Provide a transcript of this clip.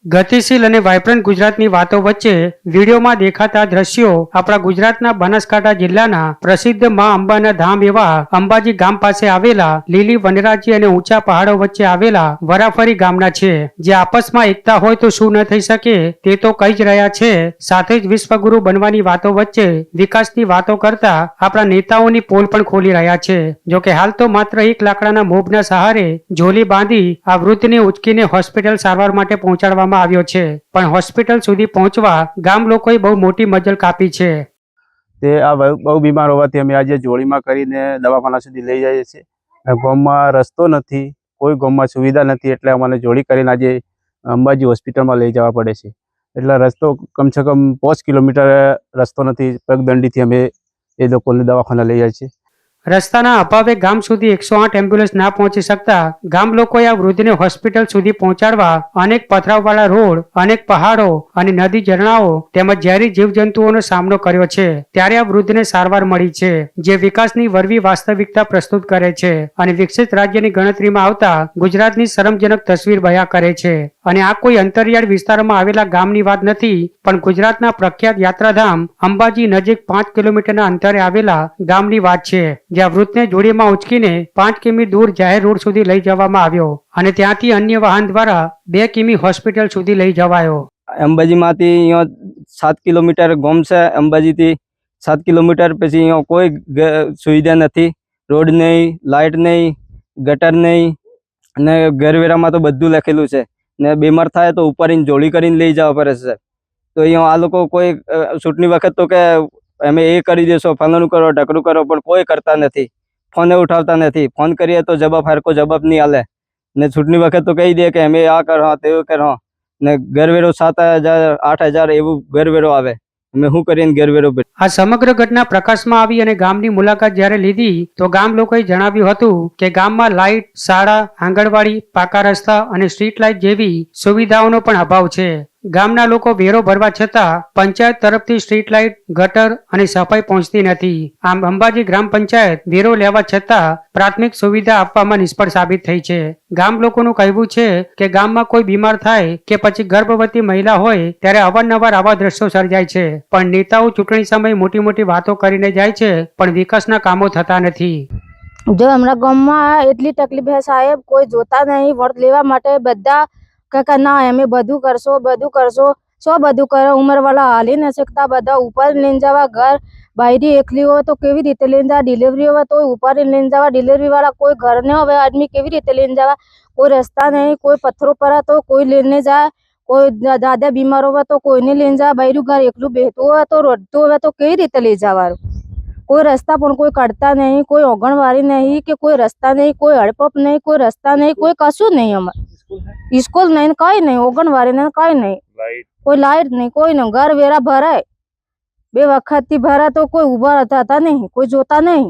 ગતિશીલ અને વાઇબ્રન્ટ ગુજરાતની વાતો વચ્ચે વિડીયોમાં દેખાતા દ્રશ્યો આપણા ગુજરાતના બનાસકાંઠા જિલ્લાના પ્રસિદ્ધ મા અંબાના ધામ એવા અંબાજી ગામ પાસે આવેલા લીલી વનરાજી અને ઊંચા પહાડો વચ્ચે આવેલા વરાફરી ગામના છે, જે આપસમાં એકતા હોય તો શું ન થઈ શકે તે તો કહી જ રહ્યા છે। સાથે જ વિશ્વગુરુ બનવાની વાતો વચ્ચે વિકાસની વાતો કરતા આપણા નેતાઓની પોલ પણ ખોલી રહ્યા છે। જોકે હાલ તો માત્ર એક લાકડાના મોભના સહારે ઝોલી બાંધી આ વૃદ્ધને ઉચકીને હોસ્પિટલ સારવાર માટે પહોંચાડવામાં આવ્યો છે, પણ હોસ્પિટલ સુધી પહોંચવા ગામ લોકોએ બહુ મોટી મજલ કાપી છે। તે આ બહુ બીમાર હોવાથી અમે આજે જોડીમાં કરીને દવાખાના સુધી લઈ જઈએ છીએ। ગામમાં રસ્તો નથી, કોઈ ગામમાં સુવિધા નથી, એટલે અમને જોડી કરીને આજે અંબાજી હોસ્પિટલમાં લઈ જવા પડે છે। એટલે રસ્તો કમસે કમ 5 કિલોમીટર રસ્તો નથી, પગદંડીથી અમે એ લોકોને દવાખાના લઈ જઈએ છીએ। રસ્તાના અભાવે ગામ સુધી 108 એમ્બ્યુલન્સ ના પહોંચી શકતા ગામ લોકોએ આ વૃદ્ધને હોસ્પિટલ સુધી પહોંચાડવા અનેક પથરાવવાળા રોડ, અનેક પહાડો અને નદી ઝરણાઓ તેમજ ઝેરી જીવજંતુઓનો સામનો કર્યો છે। ત્યારે આ વૃદ્ધને સારવાર મળી છે, જે વિકાસની વરવી વાસ્તવિકતા પ્રસ્તુત કરે છે અને વિકસિત રાજ્યની ગણતરીમાં આવતા ગુજરાતની શરમજનક તસવીર બયાન કરે છે। અને આ કોઈ અંતરિયાળ વિસ્તારમાં આવેલા ગામની વાત નથી, પણ ગુજરાતના પ્રખ્યાત યાત્રાધામ અંબાજી નજીક 5 કિલોમીટરના અંતરે આવેલા ગામની વાત છે, જ્યાં વૃદ્ધને જોડીમાં ઉચકીને 5 કિમી દૂર જાહેર રોડ સુધી લઈ જવામાં આવ્યો અને ત્યાંથી અન્ય વાહન દ્વારા 2 કિમી હોસ્પિટલ સુધી લઈ જવાયો। અંબાજીમાંથી અહીંયા 7 કિલોમીટર ગામ છે। અંબાજીથી 7 કિલોમીટર પછી અહીંયા કોઈ સુવિધા નથી, રોડ નહીં, લાઇટ નહીં, ગટર નહીં, અને ઘરવેરામાં તો બધું લખેલું છે ને બીમાર થાય તો ઉપરીને જોડી કરીને લઈ જવા પડે છે। તો અહીંયા આ લોકો કોઈ ચૂંટણી વખત તો કે અમે એ કરી દેશો, ફલાણું કરો, ઢકરું કરો, પણ કોઈ કરતા નથી, ફોન ઉઠાવતા નથી। ફોન કરીએ તો જવાબ હરકો જવાબ નહીં આલે ને ચૂંટણી વખત તો કહી દે કે અમે આ કરો તેવું કરો ને ઘરવેરો 7,000 8,000 એવું ઘરવેરો આવે, અમે શું કરીએ ઘરવેરો। આ સમગ્ર ઘટના પ્રકાશમાં આવી અને ગામની મુલાકાત જ્યારે લીધી તો ગામ લોકોએ જણાવ્યું હતું કે ગામમાં લાઇટ, શાળા, આંગણવાડી, પાકા રસ્તા અને સ્ટ્રીટ લાઇટ જેવી સુવિધાઓનો પણ અભાવ છે। ગામના લોકો વેરો ભરવા છતાં પંચાયત તરફથી સ્ટ્રીટ લાઇટ, ગટર અને સફાઈ પહોંચતી નથી। આમ અંબાજી ગ્રામ પંચાયત વેરો લેવા છતાં પ્રાથમિક સુવિધા આપવામાં નિષ્ફળ સાબિત થઈ છે। ગામ લોકોનું કહેવું છે કે ગામમાં કોઈ બીમાર થાય કે પછી ગર્ભવતી મહિલા હોય ત્યારે અવારનવાર આવા દ્રશ્યો સર્જાય છે, પણ નેતાઓ ચૂંટણી સમયે મોટી મોટી વાતો કરીને જાય છે, પણ વિકાસના કામો થતા નથી। જો હમણાં ગામમાં એટલી તકલીફ છે સાહેબ, કોઈ જોતા નહીં, વોટ લેવા માટે બધા કે ના અમે બધું કરશો શું બધું કરો, ઉંમરવાળા હાલી ન શકતા, બધા ઉપર લઈને જવા, ઘર બાયરી એકલી હોય તો કેવી રીતે લઈને જવા, ડિલિવરી હોય તો ઉપર લઈને જવા, ડિલિવરી વાળા કોઈ ઘર ન હોય આદમી કેવી રીતે લઈને જવા, કોઈ રસ્તા નહીં, કોઈ પથ્થરો પર તો કોઈ લઈને જાય, કોઈ દાદા બીમાર હોય તો કોઈને લઈને જાય, બાયરું ઘર એકલું બેહતું હોય તો રડતું હોય તો કેવી રીતે લઈ જવાનું, કોઈ રસ્તા પણ કોઈ કાઢતા નહીં, કોઈ ઓગણવારી નહીં કે કોઈ રસ્તા નહીં, કોઈ હડપપ નહીં, કોઈ રસ્તા નહીં, કોઈ કશું નહીં, અમારે સ્કૂલ નહીં, કઈ નહીં, ઓગણવારી નહીં, કઈ નહીં, કોઈ લાઈટ નહીં, કોઈ નહીં, ઘર વેરા ભરાય 2 વખત થી ભરા તો કોઈ ઉભા થતા નહીં, કોઈ જોતા નહીં।